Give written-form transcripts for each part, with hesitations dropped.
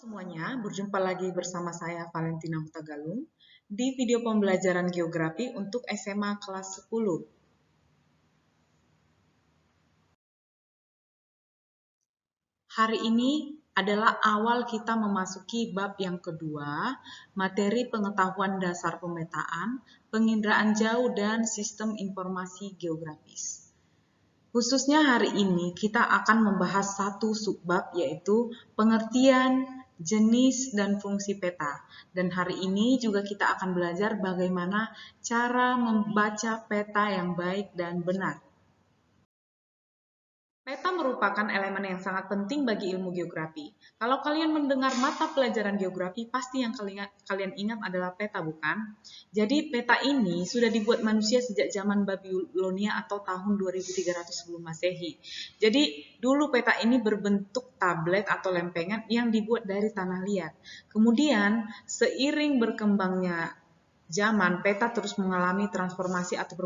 Semuanya, berjumpa lagi bersama saya Valentina Hutagalung di video pembelajaran geografi untuk SMA kelas 10. Hari ini adalah awal kita memasuki bab yang kedua, materi pengetahuan dasar pemetaan, penginderaan jauh, dan sistem informasi geografis. Khususnya hari ini kita akan membahas satu subbab yaitu pengertian, jenis, dan fungsi peta. Dan hari ini juga kita akan belajar bagaimana cara membaca peta yang baik dan benar. Peta merupakan elemen yang sangat penting bagi ilmu geografi. Kalau kalian mendengar mata pelajaran geografi, pasti yang kalian ingat adalah peta, bukan? Jadi peta ini sudah dibuat manusia sejak zaman Babilonia atau tahun 2300 sebelum Masehi. Jadi dulu peta ini berbentuk tablet atau lempengan yang dibuat dari tanah liat. Kemudian seiring berkembangnya zaman, peta terus mengalami transformasi atau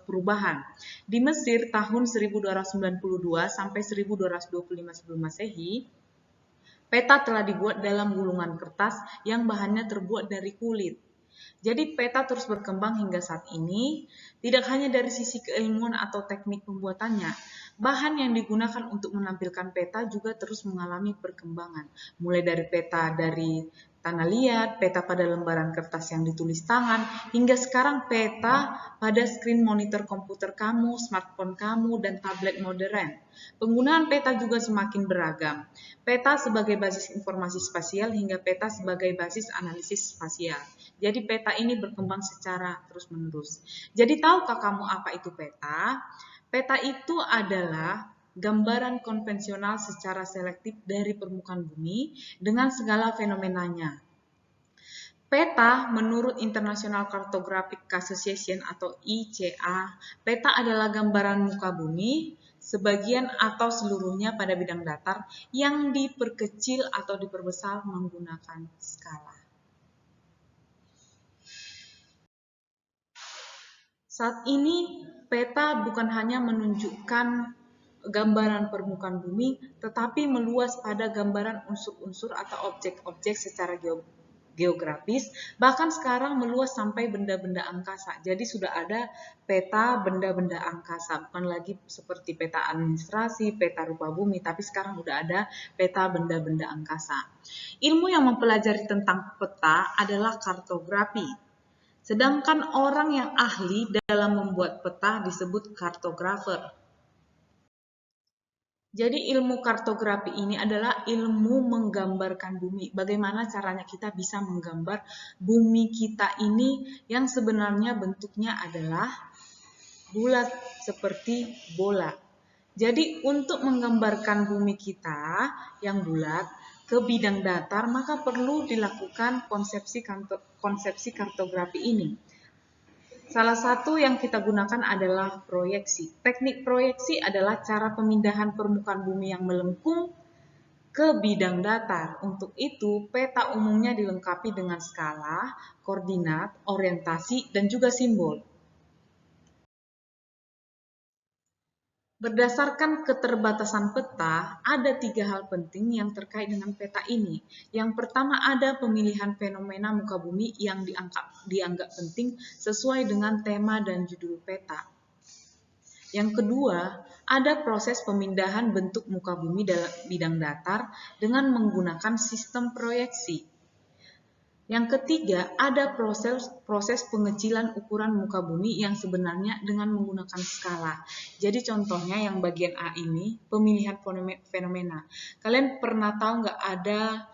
perubahan. Di Mesir tahun 1292 sampai 1225 sebelum Masehi, peta telah dibuat dalam gulungan kertas yang bahannya terbuat dari kulit. Jadi peta terus berkembang hingga saat ini, tidak hanya dari sisi keilmuan atau teknik pembuatannya, bahan yang digunakan untuk menampilkan peta juga terus mengalami perkembangan. Mulai dari peta dari tanah liat, peta pada lembaran kertas yang ditulis tangan, hingga sekarang peta pada screen monitor komputer kamu, smartphone kamu, dan tablet modern. Penggunaan peta juga semakin beragam. Peta sebagai basis informasi spasial hingga peta sebagai basis analisis spasial. Jadi peta ini berkembang secara terus-menerus. Jadi tahukah kamu apa itu peta? Peta itu adalah gambaran konvensional secara selektif dari permukaan bumi dengan segala fenomenanya. Peta menurut International Cartographic Association atau ICA, peta adalah gambaran muka bumi, sebagian atau seluruhnya pada bidang datar yang diperkecil atau diperbesar menggunakan skala. Saat ini, peta bukan hanya menunjukkan gambaran permukaan bumi, tetapi meluas pada gambaran unsur-unsur atau objek-objek secara geografis, bahkan sekarang meluas sampai benda-benda angkasa. Jadi sudah ada peta benda-benda angkasa, bukan lagi seperti peta administrasi, peta rupa bumi, tapi sekarang sudah ada peta benda-benda angkasa. Ilmu yang mempelajari tentang peta adalah kartografi. Sedangkan orang yang ahli dalam membuat peta disebut kartografer. Jadi ilmu kartografi ini adalah ilmu menggambarkan bumi. Bagaimana caranya kita bisa menggambar bumi kita ini yang sebenarnya bentuknya adalah bulat seperti bola. Jadi untuk menggambarkan bumi kita yang bulat ke bidang datar, maka perlu dilakukan konsepsi kartografi ini. Salah satu yang kita gunakan adalah proyeksi. Teknik proyeksi adalah cara pemindahan permukaan bumi yang melengkung ke bidang datar. Untuk itu, peta umumnya dilengkapi dengan skala, koordinat, orientasi, dan juga simbol. Berdasarkan keterbatasan peta, ada 3 hal penting yang terkait dengan peta ini. Yang pertama ada pemilihan fenomena muka bumi yang dianggap penting sesuai dengan tema dan judul peta. Yang kedua, ada proses pemindahan bentuk muka bumi dalam bidang datar dengan menggunakan sistem proyeksi. Yang ketiga, ada proses pengecilan ukuran muka bumi yang sebenarnya dengan menggunakan skala. Jadi contohnya yang bagian A ini, pemilihan fenomena. Kalian pernah tahu nggak ada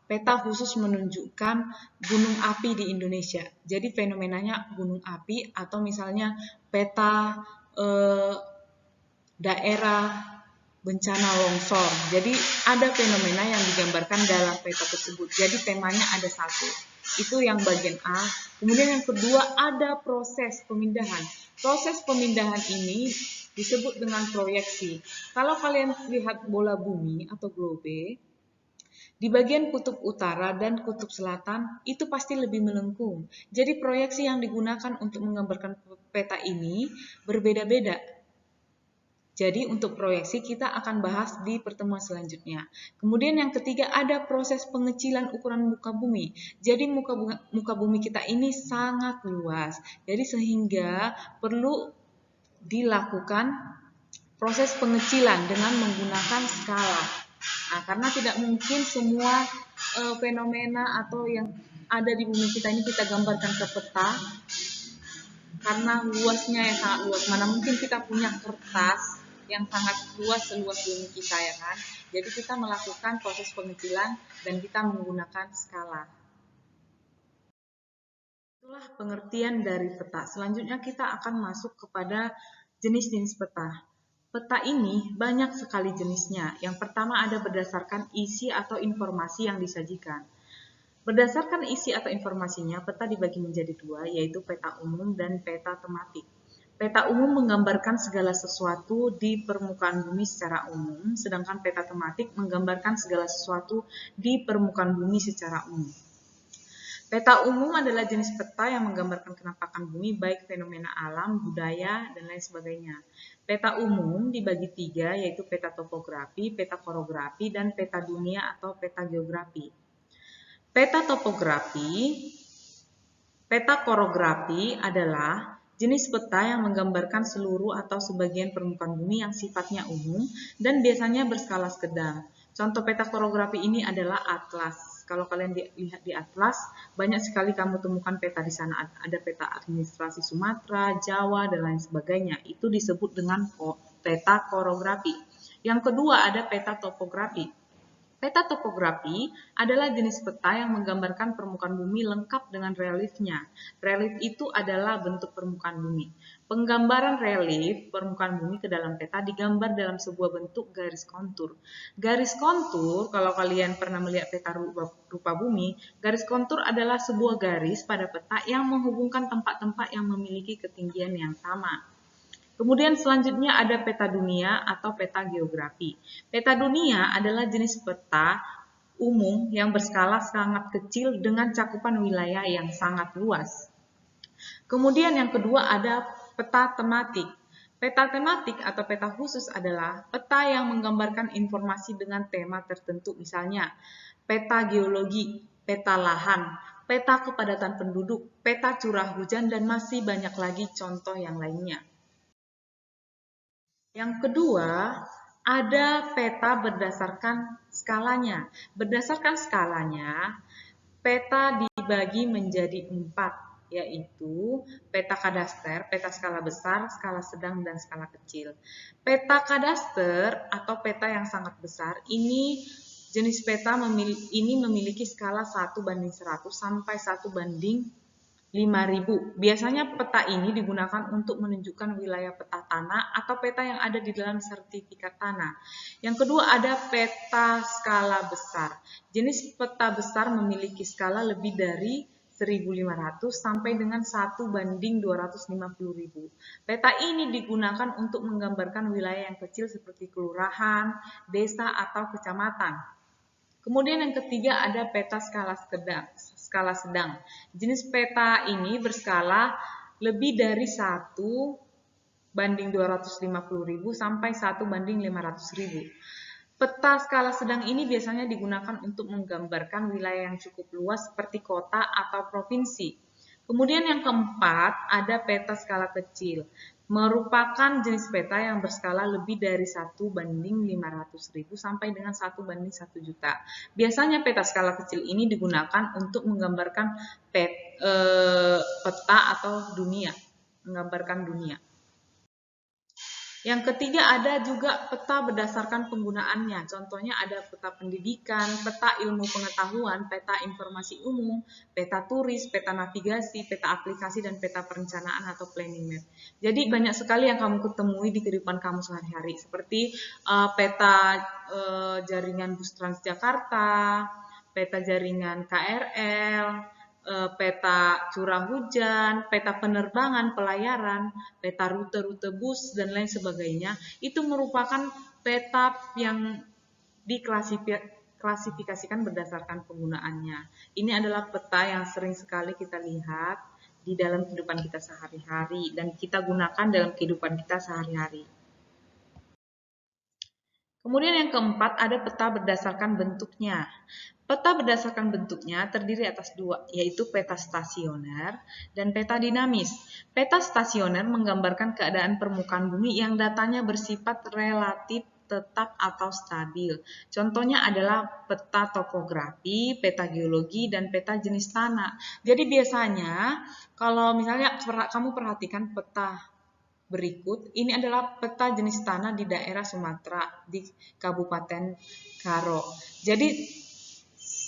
peta khusus menunjukkan gunung api di Indonesia. Jadi fenomenanya gunung api atau misalnya peta daerah bencana longsor. Jadi ada fenomena yang digambarkan dalam peta tersebut. Jadi temanya ada satu. Itu yang bagian A. Kemudian yang kedua ada proses pemindahan. Proses pemindahan ini disebut dengan proyeksi. Kalau kalian lihat bola bumi atau globe, di bagian kutub utara dan kutub selatan itu pasti lebih melengkung. Jadi proyeksi yang digunakan untuk menggambarkan peta ini berbeda-beda. Jadi untuk proyeksi kita akan bahas di pertemuan selanjutnya. Kemudian yang ketiga ada proses pengecilan ukuran muka bumi. Jadi muka bumi kita ini sangat luas. Jadi sehingga perlu dilakukan proses pengecilan dengan menggunakan skala. Nah, karena tidak mungkin semua fenomena atau yang ada di bumi kita ini kita gambarkan ke peta, karena luasnya yang sangat luas. Mana mungkin kita punya kertas yang sangat luas seluas bumi kita, ya kan? Jadi kita melakukan proses pengecilan dan kita menggunakan skala. Itulah pengertian dari peta. Selanjutnya kita akan masuk kepada jenis-jenis peta. Peta ini banyak sekali jenisnya. Yang pertama ada berdasarkan isi atau informasi yang disajikan. Berdasarkan isi atau informasinya, peta dibagi menjadi dua, yaitu peta umum dan peta tematik. Peta umum menggambarkan segala sesuatu di permukaan bumi secara umum, sedangkan peta tematik menggambarkan segala sesuatu di permukaan bumi secara umum. Peta umum adalah jenis peta yang menggambarkan kenampakan bumi, baik fenomena alam, budaya, dan lain sebagainya. Peta umum dibagi tiga, yaitu peta topografi, peta korografi, dan peta dunia atau peta geografi. Peta topografi, peta korografi adalah jenis peta yang menggambarkan seluruh atau sebagian permukaan bumi yang sifatnya umum dan biasanya berskala sedang. Contoh peta korografi ini adalah atlas. Kalau kalian lihat di atlas, banyak sekali kamu temukan peta di sana. Ada peta administrasi Sumatera, Jawa, dan lain sebagainya. Itu disebut dengan peta korografi. Yang kedua ada peta topografi. Peta topografi adalah jenis peta yang menggambarkan permukaan bumi lengkap dengan reliefnya. Relief itu adalah bentuk permukaan bumi. Penggambaran relief permukaan bumi ke dalam peta digambar dalam sebuah bentuk garis kontur. Garis kontur, kalau kalian pernah melihat peta rupa bumi, garis kontur adalah sebuah garis pada peta yang menghubungkan tempat-tempat yang memiliki ketinggian yang sama. Kemudian selanjutnya ada peta dunia atau peta geografi. Peta dunia adalah jenis peta umum yang berskala sangat kecil dengan cakupan wilayah yang sangat luas. Kemudian yang kedua ada peta tematik. Peta tematik atau peta khusus adalah peta yang menggambarkan informasi dengan tema tertentu, misalnya peta geologi, peta lahan, peta kepadatan penduduk, peta curah hujan, dan masih banyak lagi contoh yang lainnya. Yang kedua, ada peta berdasarkan skalanya. Berdasarkan skalanya, peta dibagi menjadi 4, yaitu peta kadaster, peta skala besar, skala sedang, dan skala kecil. Peta kadaster atau peta yang sangat besar, ini jenis peta ini memiliki skala 1:100 sampai 1:5000. Biasanya peta ini digunakan untuk menunjukkan wilayah peta tanah atau peta yang ada di dalam sertifikat tanah. Yang kedua ada peta skala besar. Jenis peta besar memiliki skala lebih dari 1.500 sampai dengan 1:250.000. Peta ini digunakan untuk menggambarkan wilayah yang kecil seperti kelurahan, desa, atau kecamatan. Kemudian yang ketiga ada peta skala sedang. Jenis peta ini berskala lebih dari 1:250.000 sampai 1:500.000. Peta skala sedang ini biasanya digunakan untuk menggambarkan wilayah yang cukup luas seperti kota atau provinsi. Kemudian yang keempat ada peta skala kecil. Merupakan jenis peta yang berskala lebih dari 1:500.000 sampai dengan 1:1 juta. Biasanya peta skala kecil ini digunakan untuk menggambarkan peta atau dunia, menggambarkan dunia. Yang ketiga ada juga peta berdasarkan penggunaannya. Contohnya ada peta pendidikan, peta ilmu pengetahuan, peta informasi umum, peta turis, peta navigasi, peta aplikasi, dan peta perencanaan atau planning map. Jadi banyak sekali yang kamu ketemui di kehidupan kamu sehari-hari. Seperti peta jaringan bus Transjakarta, peta jaringan KRL, peta curah hujan, peta penerbangan, pelayaran, peta rute-rute bus, dan lain sebagainya. Itu merupakan peta yang diklasifikasikan berdasarkan penggunaannya. Ini adalah peta yang sering sekali kita lihat di dalam kehidupan kita sehari-hari dan kita gunakan dalam kehidupan kita sehari-hari. Kemudian yang keempat ada peta berdasarkan bentuknya. Peta berdasarkan bentuknya terdiri atas dua, yaitu peta stasioner dan peta dinamis. Peta stasioner menggambarkan keadaan permukaan bumi yang datanya bersifat relatif tetap atau stabil. Contohnya adalah peta topografi, peta geologi, dan peta jenis tanah. Jadi biasanya kalau misalnya kamu perhatikan peta berikut, ini adalah peta jenis tanah di daerah Sumatera di Kabupaten Karo. Jadi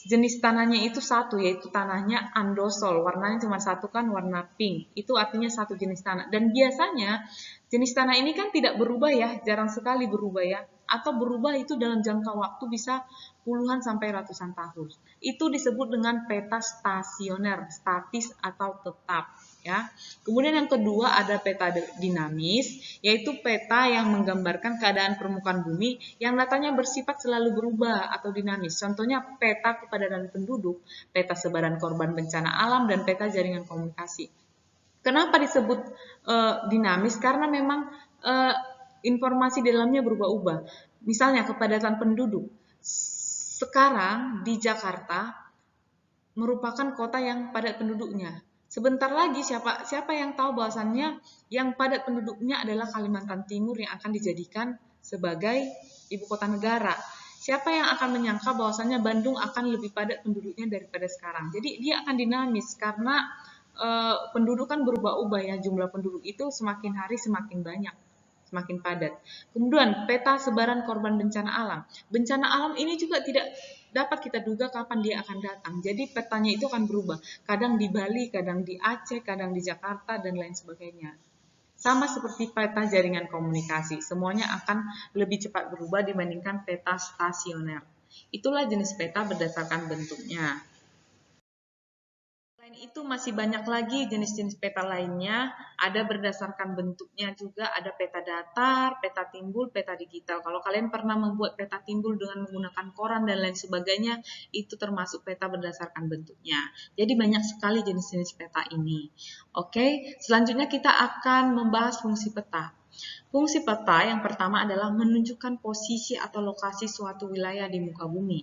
jenis tanahnya itu satu, yaitu tanahnya andosol, warnanya cuma satu kan, warna pink. Itu artinya satu jenis tanah. Dan biasanya jenis tanah ini kan tidak berubah ya, jarang sekali berubah ya. Atau berubah itu dalam jangka waktu bisa puluhan sampai ratusan tahun. Itu disebut dengan peta stasioner, statis atau tetap. Ya. Kemudian yang kedua ada peta dinamis, yaitu peta yang menggambarkan keadaan permukaan bumi yang datanya bersifat selalu berubah atau dinamis. Contohnya peta kepadatan penduduk, peta sebaran korban bencana alam, dan peta jaringan komunikasi. Kenapa disebut dinamis? Karena memang informasi di dalamnya berubah-ubah. Misalnya kepadatan penduduk. Sekarang di Jakarta merupakan kota yang padat penduduknya. Sebentar lagi siapa yang tahu bahwasannya yang padat penduduknya adalah Kalimantan Timur yang akan dijadikan sebagai ibu kota negara. Siapa yang akan menyangka bahwasannya Bandung akan lebih padat penduduknya daripada sekarang. Jadi dia akan dinamis karena penduduk kan berubah-ubah ya, jumlah penduduk itu semakin hari semakin banyak, semakin padat. Kemudian peta sebaran korban bencana alam. Bencana alam ini juga tidak dapat kita duga kapan dia akan datang. Jadi petanya itu akan berubah. Kadang di Bali, kadang di Aceh, kadang di Jakarta, dan lain sebagainya. Sama seperti peta jaringan komunikasi, semuanya akan lebih cepat berubah dibandingkan peta stasioner. Itulah jenis peta berdasarkan bentuknya. Selain itu masih banyak lagi jenis-jenis peta lainnya, ada berdasarkan bentuknya juga, ada peta datar, peta timbul, peta digital. Kalau kalian pernah membuat peta timbul dengan menggunakan koran dan lain sebagainya, itu termasuk peta berdasarkan bentuknya. Jadi banyak sekali jenis-jenis peta ini. Oke, selanjutnya kita akan membahas fungsi peta. Fungsi peta yang pertama adalah menunjukkan posisi atau lokasi suatu wilayah di muka bumi,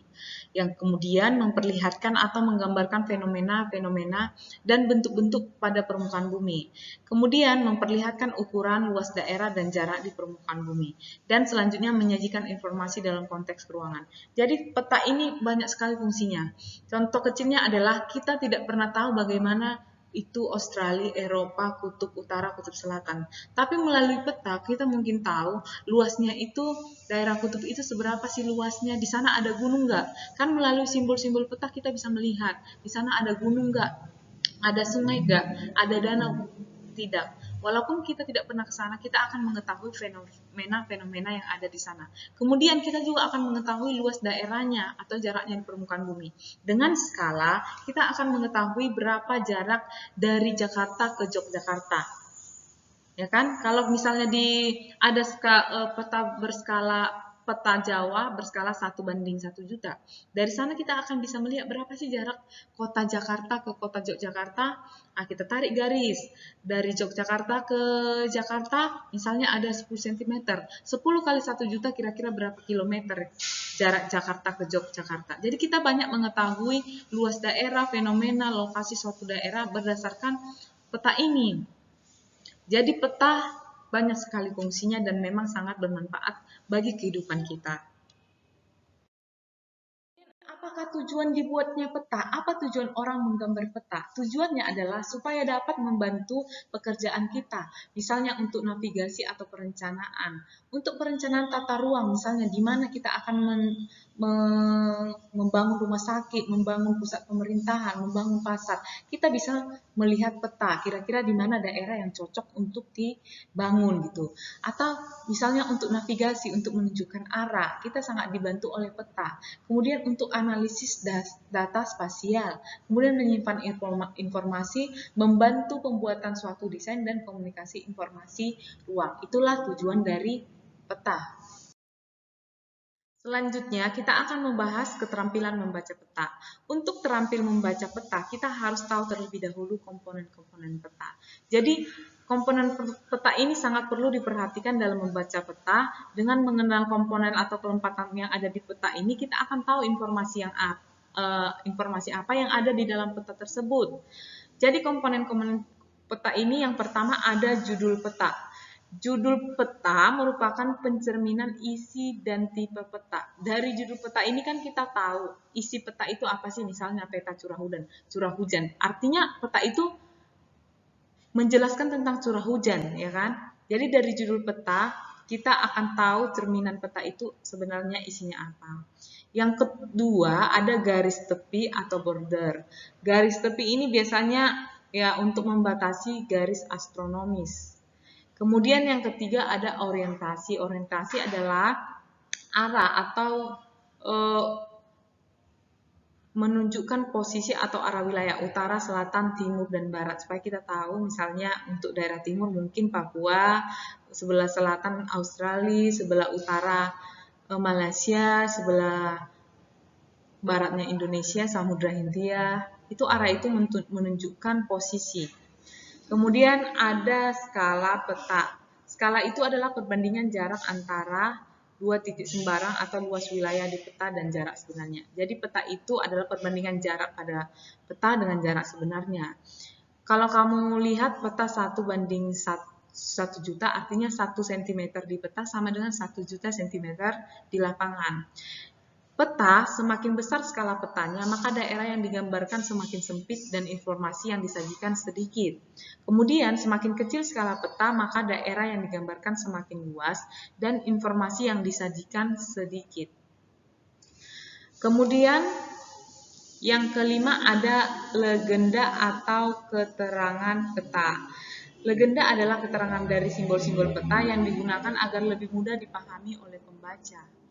yang kemudian memperlihatkan atau menggambarkan fenomena-fenomena dan bentuk-bentuk pada permukaan bumi. Kemudian memperlihatkan ukuran, luas daerah, dan jarak di permukaan bumi. Dan selanjutnya menyajikan informasi dalam konteks ruangan. Jadi peta ini banyak sekali fungsinya. Contoh kecilnya adalah kita tidak pernah tahu bagaimana itu Australia, Eropa, kutub utara, kutub selatan. Tapi melalui peta kita mungkin tahu luasnya itu, daerah kutub itu seberapa sih luasnya, di sana ada gunung nggak? Kan melalui simbol-simbol peta kita bisa melihat di sana ada gunung nggak, ada sungai nggak, ada danau tidak. Walaupun kita tidak pernah ke sana, kita akan mengetahui fenomena-fenomena yang ada di sana. Kemudian kita juga akan mengetahui luas daerahnya atau jaraknya di permukaan bumi. Dengan skala, kita akan mengetahui berapa jarak dari Jakarta ke Yogyakarta. Ya kan? Kalau misalnya ada peta berskala peta Jawa berskala 1:1 juta. Dari sana kita akan bisa melihat berapa sih jarak kota Jakarta ke kota Yogyakarta. Nah, kita tarik garis. Dari Yogyakarta ke Jakarta, misalnya ada 10 cm. 10 kali 1 juta kira-kira berapa kilometer jarak Jakarta ke Yogyakarta. Jadi kita banyak mengetahui luas daerah, fenomena, lokasi suatu daerah berdasarkan peta ini. Jadi peta banyak sekali fungsinya dan memang sangat bermanfaat bagi kehidupan kita. Apakah tujuan dibuatnya peta? Apa tujuan orang menggambar peta? Tujuannya adalah supaya dapat membantu pekerjaan kita. Misalnya untuk navigasi atau perencanaan. Untuk perencanaan tata ruang, misalnya di mana kita akan membangun rumah sakit, membangun pusat pemerintahan, membangun pasar. Kita bisa melihat peta, kira-kira di mana daerah yang cocok untuk dibangun gitu. Atau misalnya untuk navigasi, untuk menunjukkan arah, kita sangat dibantu oleh peta. Kemudian untuk analisis data spasial, kemudian menyimpan informasi, membantu pembuatan suatu desain dan komunikasi informasi ruang. Itulah tujuan dari peta. Selanjutnya, kita akan membahas keterampilan membaca peta. Untuk terampil membaca peta, kita harus tahu terlebih dahulu komponen-komponen peta. Jadi, Komponen peta ini sangat perlu diperhatikan dalam membaca peta. Dengan mengenal komponen atau kelempatan yang ada di peta ini, kita akan tahu informasi apa yang ada di dalam peta tersebut. Jadi komponen-komponen peta ini yang pertama ada judul peta. Judul peta merupakan pencerminan isi dan tipe peta. Dari judul peta ini kan kita tahu isi peta itu apa sih, misalnya peta curah hujan. Artinya peta itu menjelaskan tentang curah hujan, ya kan? Jadi dari judul peta, kita akan tahu cerminan peta itu sebenarnya isinya apa. Yang kedua, ada garis tepi atau border. Garis tepi ini biasanya ya untuk membatasi garis astronomis. Kemudian yang ketiga ada orientasi. Orientasi adalah arah atau eh, menunjukkan posisi atau arah wilayah utara, selatan, timur, dan barat. Supaya kita tahu misalnya untuk daerah timur mungkin Papua, sebelah selatan Australia, sebelah utara Malaysia, sebelah baratnya Indonesia, Samudra Hindia. Itu arah itu menunjukkan posisi. Kemudian ada skala peta. Skala itu adalah perbandingan jarak antara dua titik sembarang atau luas wilayah di peta dan jarak sebenarnya. Jadi peta itu adalah perbandingan jarak pada peta dengan jarak sebenarnya. Kalau kamu lihat peta 1 banding 1 juta, artinya 1 cm di peta sama dengan 1 juta cm di lapangan. Peta, semakin besar skala petanya, maka daerah yang digambarkan semakin sempit dan informasi yang disajikan sedikit. Kemudian, semakin kecil skala peta, maka daerah yang digambarkan semakin luas dan informasi yang disajikan sedikit. Kemudian, yang kelima ada legenda atau keterangan peta. Legenda adalah keterangan dari simbol-simbol peta yang digunakan agar lebih mudah dipahami oleh pembaca.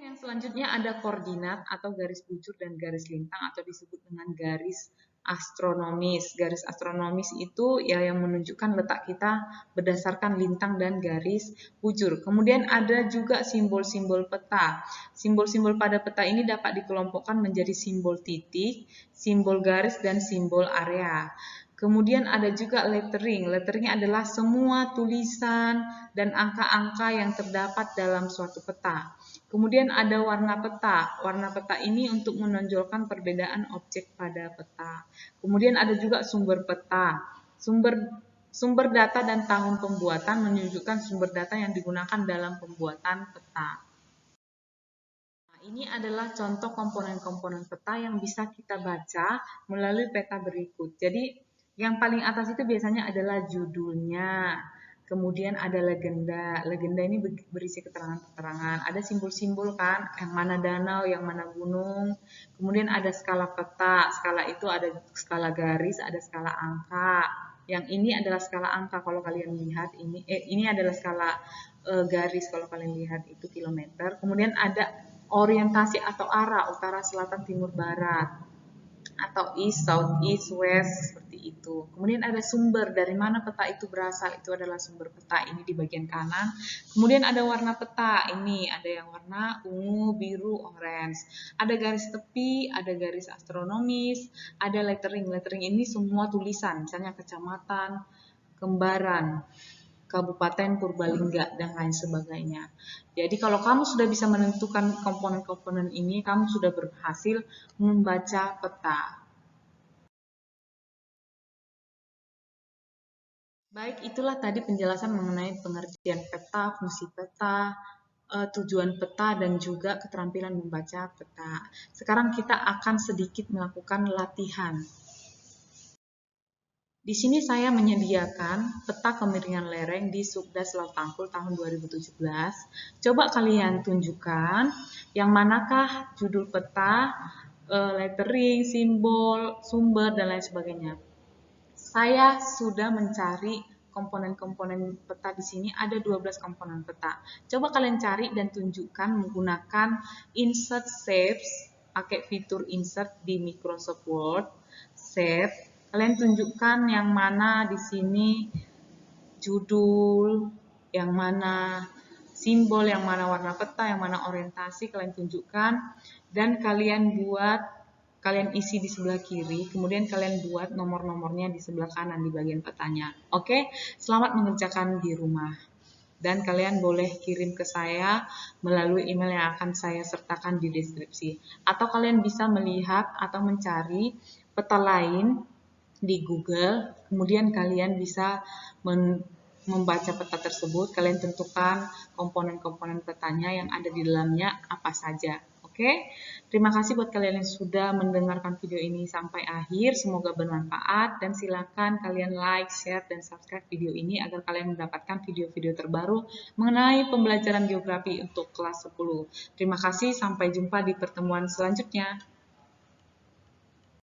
Yang selanjutnya ada koordinat atau garis bujur dan garis lintang atau disebut dengan garis astronomis. Garis astronomis itu ya yang menunjukkan letak kita berdasarkan lintang dan garis bujur. Kemudian ada juga simbol-simbol peta. Simbol-simbol pada peta ini dapat dikelompokkan menjadi simbol titik, simbol garis, dan simbol area. Kemudian ada juga lettering. Lettering adalah semua tulisan dan angka-angka yang terdapat dalam suatu peta. Kemudian ada warna peta. Warna peta ini untuk menonjolkan perbedaan objek pada peta. Kemudian ada juga sumber peta. Sumber data dan tahun pembuatan menunjukkan sumber data yang digunakan dalam pembuatan peta. Nah, ini adalah contoh komponen-komponen peta yang bisa kita baca melalui peta berikut. Jadi, yang paling atas itu biasanya adalah judulnya. Kemudian ada legenda. Legenda ini berisi keterangan-keterangan. Ada simbol-simbol kan, yang mana danau, yang mana gunung. Kemudian ada skala peta. Skala itu ada skala garis, ada skala angka. Yang ini adalah skala angka kalau kalian lihat ini adalah skala garis kalau kalian lihat itu kilometer. Kemudian ada orientasi atau arah utara, selatan, timur, barat atau east, south, east, west seperti itu. Kemudian ada sumber dari mana peta itu berasal, itu adalah sumber peta ini di bagian kanan. Kemudian ada warna peta, ini ada yang warna ungu, biru, orange. Ada garis tepi, ada garis astronomis, ada lettering. Lettering ini semua tulisan, misalnya kecamatan, Kembaran, Kabupaten Purbalingga, dan lain sebagainya. Jadi kalau kamu sudah bisa menentukan komponen-komponen ini, kamu sudah berhasil membaca peta. Baik, itulah tadi penjelasan mengenai pengertian peta, fungsi peta, tujuan peta, dan juga keterampilan membaca peta. Sekarang kita akan sedikit melakukan latihan. Di sini saya menyediakan peta kemiringan lereng di Subdas Laut Tangkul tahun 2017. Coba kalian tunjukkan yang manakah judul peta, lettering, simbol, sumber, dan lain sebagainya. Saya sudah mencari komponen-komponen peta di sini, ada 12 komponen peta. Coba kalian cari dan tunjukkan menggunakan insert shapes, pakai fitur insert di Microsoft Word, shape. Kalian tunjukkan yang mana di sini judul, yang mana simbol, yang mana warna peta, yang mana orientasi, kalian tunjukkan dan kalian buat kalian isi di sebelah kiri, kemudian kalian buat nomor-nomornya di sebelah kanan di bagian petanya. Oke, selamat mengerjakan di rumah. Dan kalian boleh kirim ke saya melalui email yang akan saya sertakan di deskripsi. Atau kalian bisa melihat atau mencari peta lain di Google, kemudian kalian bisa membaca peta tersebut, kalian tentukan komponen-komponen petanya yang ada di dalamnya apa saja. Oke, terima kasih buat kalian yang sudah mendengarkan video ini sampai akhir. Semoga bermanfaat dan silakan kalian like, share, dan subscribe video ini agar kalian mendapatkan video-video terbaru mengenai pembelajaran geografi untuk kelas 10. Terima kasih, sampai jumpa di pertemuan selanjutnya.